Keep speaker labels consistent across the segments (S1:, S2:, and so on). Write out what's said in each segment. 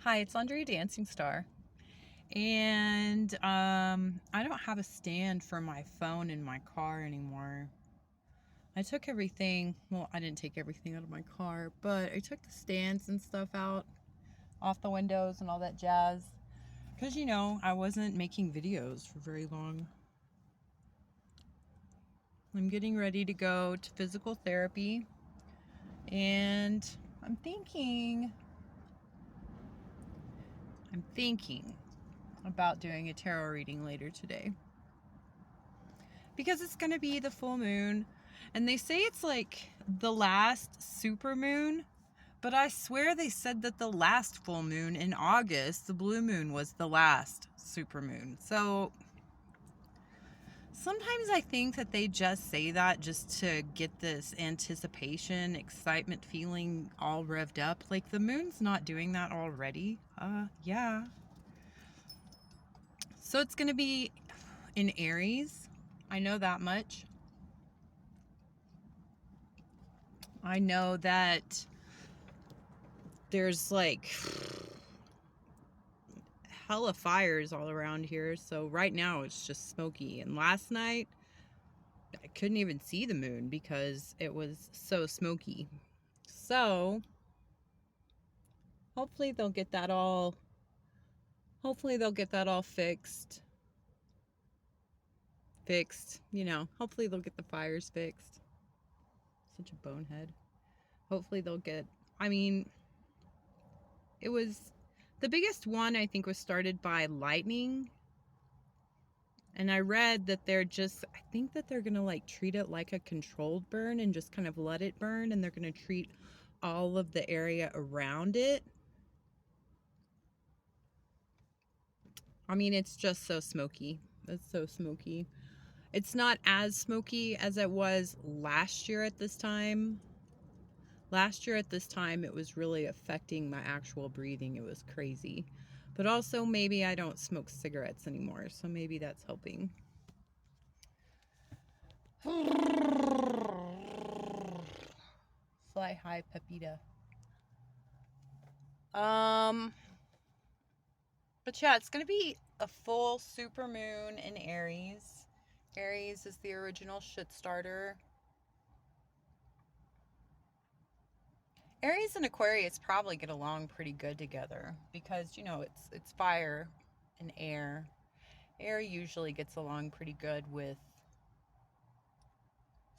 S1: Hi, it's Andrea Dancing Star. And I don't have a stand for my phone in my car anymore. I took everything, well, I didn't take everything out of my car, but I took the stands and stuff out off the windows and all that jazz. Because, I wasn't making videos for very long. I'm getting ready to go to physical therapy. And I'm thinking about doing a tarot reading later today. Because it's going to be the full moon. And they say it's like the last super moon. But I swear they said that the last full moon in August, the blue moon, was the last super moon. So sometimes I think that they just say that just to get this anticipation, excitement feeling all revved up. Like the moon's not doing that already. Yeah. So it's going to be in Aries. I know that much. I know that there's like hella fires all around here. So right now it's just smoky. And last night I couldn't even see the moon because it was so smoky. So hopefully they'll get that all fixed. Hopefully they'll get the fires fixed. Such a bonehead. Hopefully they'll get, I mean, it was the biggest one I think was started by lightning. And I read that I think that they're going to like treat it like a controlled burn and just kind of let it burn. And they're going to treat all of the area around it. I mean, it's just so smoky. It's so smoky. It's not as smoky as it was last year at this time. Last year at this time, it was really affecting my actual breathing. It was crazy. But also, maybe I don't smoke cigarettes anymore. So maybe that's helping. Fly high, Pepita. But yeah, it's going to be a full super moon in Aries. Aries is the original shit starter. Aries and Aquarius probably get along pretty good together because, it's fire and air. Air usually gets along pretty good with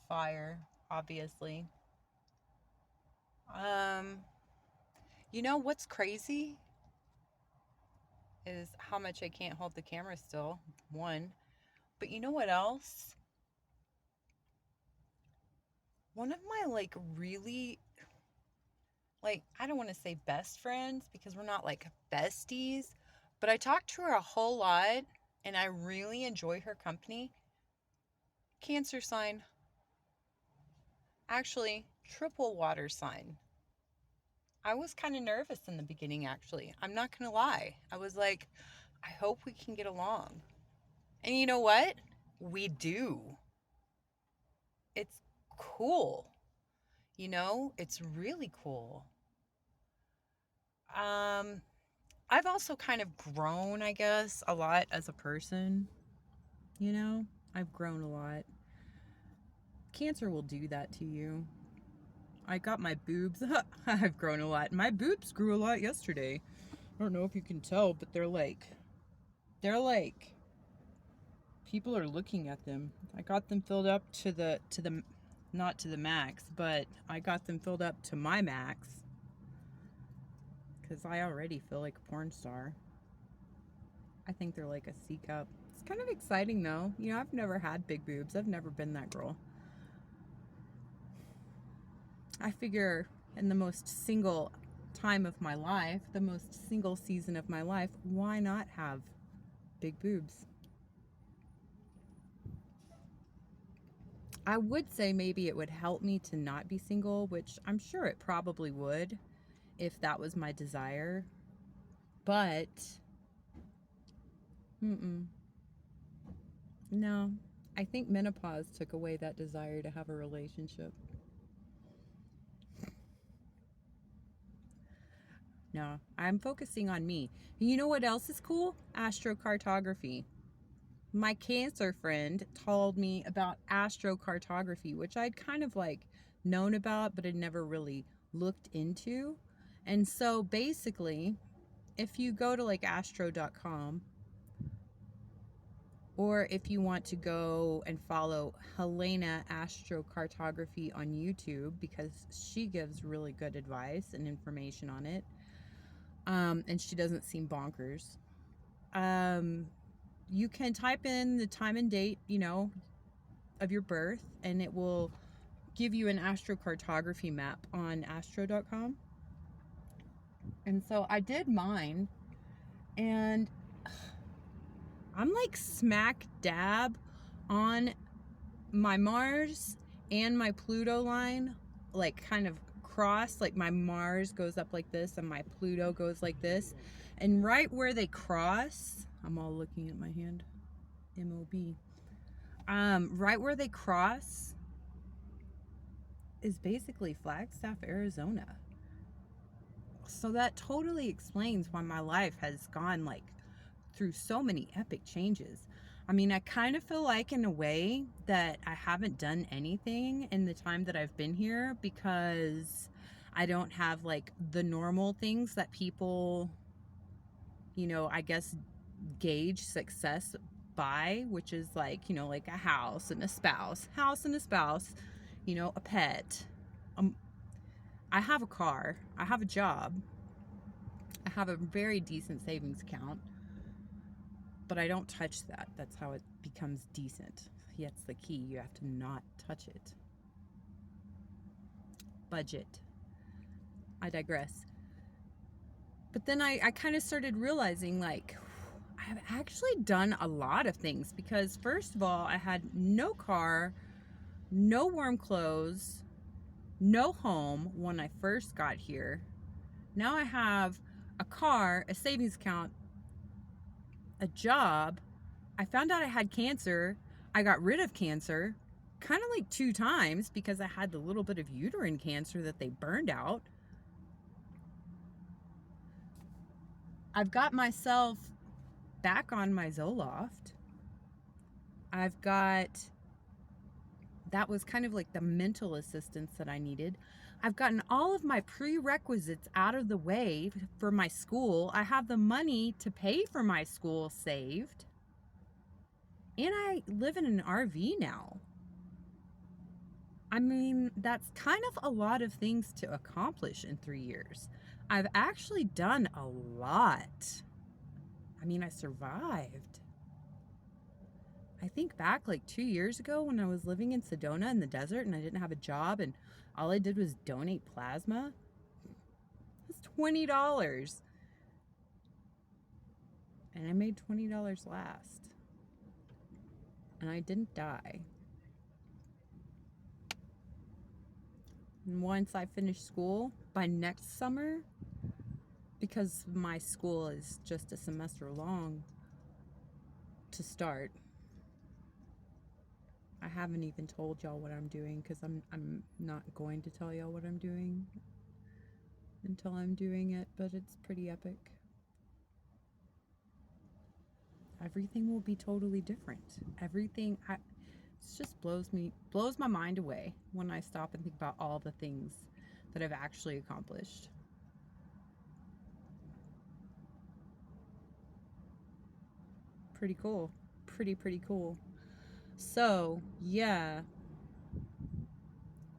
S1: fire, obviously. Um, what's crazy is how much I can't hold the camera still. One. But you know what else? One of my really I don't want to say best friends because we're not like besties, but I talk to her a whole lot and I really enjoy her company. Cancer sign. Actually, triple water sign. I was kind of nervous in the beginning, actually. I'm not going to lie. I was like, I hope we can get along. And you know what? We do. It's cool. It's really cool. Um, I've also kind of grown, I guess, a lot as a person. I've grown a lot. Cancer will do that to you. I got my boobs. I've grown a lot. My boobs grew a lot yesterday. I don't know if you can tell, but they're like people are looking at them. I got them filled up to the not to the max, but I got them filled up to my max cuz I already feel like a porn star. I think they're like a C cup. It's kind of exciting though. I've never had big boobs. I've never been that girl. I figure in the most single time of my life, the most single season of my life, why not have big boobs? I would say maybe it would help me to not be single, which I'm sure it probably would if that was my desire. But, no. I think menopause took away that desire to have a relationship. No, I'm focusing on me. And you know what else is cool? Astrocartography. My cancer friend told me about astrocartography, which I'd kind of like known about, but had never really looked into. And so basically, if you go to like astro.com, or if you want to go and follow Helena Astrocartography on YouTube, because she gives really good advice and information on it, and she doesn't seem bonkers. Um, you can type in the time and date, of your birth, and it will give you an astrocartography map on astro.com. And so I did mine, and I'm like smack dab on my Mars and my Pluto line, like kind of cross, like my Mars goes up like this and my Pluto goes like this. And right where they cross, I'm all looking at my hand, MOB. Right where they cross is basically Flagstaff, Arizona. So that totally explains why my life has gone like through so many epic changes. I mean, I kind of feel like in a way that I haven't done anything in the time that I've been here, because I don't have like the normal things that people, I guess gauge success by, which is like, like a house and a spouse, a pet. Um, I have a car, I have a job, I have a very decent savings account, but I don't touch that. That's how it becomes decent. That's the key. You have to not touch it. Budget. I digress. But then I kind of started realizing, like, I've actually done a lot of things, because first of all, I had no car, no warm clothes, no home when I first got here. Now I have a car, a savings account, a job. I found out I had cancer. I got rid of cancer kind of like 2 times, because I had the little bit of uterine cancer that they burned out. I've got myself back on my Zoloft. That was kind of like the mental assistance that I needed. I've gotten all of my prerequisites out of the way for my school. I have the money to pay for my school saved. And I live in an RV now. I mean, that's kind of a lot of things to accomplish in 3 years. I've actually done a lot. I mean, I survived. I think back like 2 years ago when I was living in Sedona in the desert and I didn't have a job and all I did was donate plasma. It was $20. And I made $20 last. And I didn't die. And once I finish school, by next summer, because my school is just a semester long to start, I haven't even told y'all what I'm doing, because I'm not going to tell y'all what I'm doing until I'm doing it, but it's pretty epic. Everything will be totally different. It just blows my mind away when I stop and think about all the things that I've actually accomplished. Pretty cool. Pretty cool. So, yeah.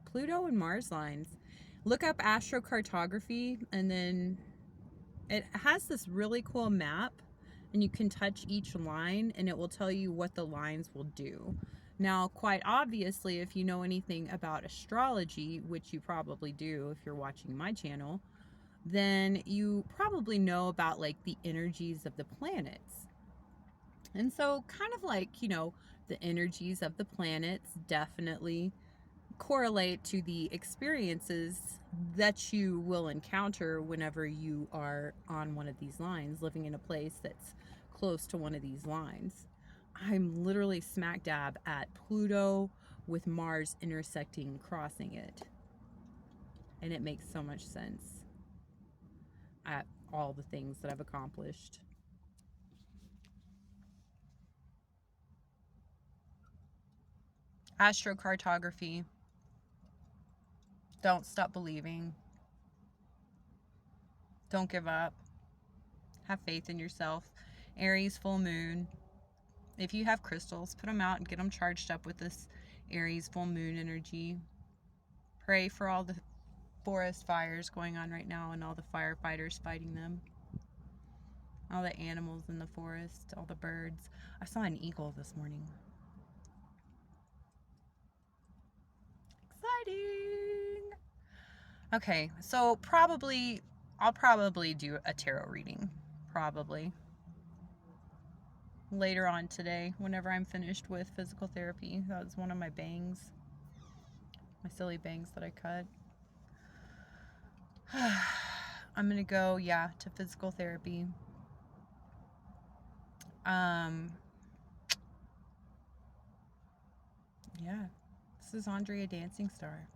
S1: Pluto and Mars lines. Look up astrocartography, and then it has this really cool map, and you can touch each line and it will tell you what the lines will do. Now, quite obviously, if you know anything about astrology, which you probably do if you're watching my channel, then you probably know about like the energies of the planets. And so kind of like, the energies of the planets definitely correlate to the experiences that you will encounter whenever you are on one of these lines, living in a place that's close to one of these lines. I'm literally smack dab at Pluto with Mars intersecting, crossing it. And it makes so much sense. at all the things that I've accomplished. Astrocartography. Don't stop believing. Don't give up. Have faith in yourself. Aries full moon. If you have crystals, put them out and get them charged up with this Aries full moon energy. Pray for all the forest fires going on right now and all the firefighters fighting them. All the animals in the forest, all the birds. I saw an eagle this morning. Exciting! Okay, so I'll probably do a tarot reading. Probably. Later on today, whenever I'm finished with physical therapy. That was one of my bangs. My silly bangs that I cut. I'm gonna go, to physical therapy. Yeah. This is Andrea Dancing Star.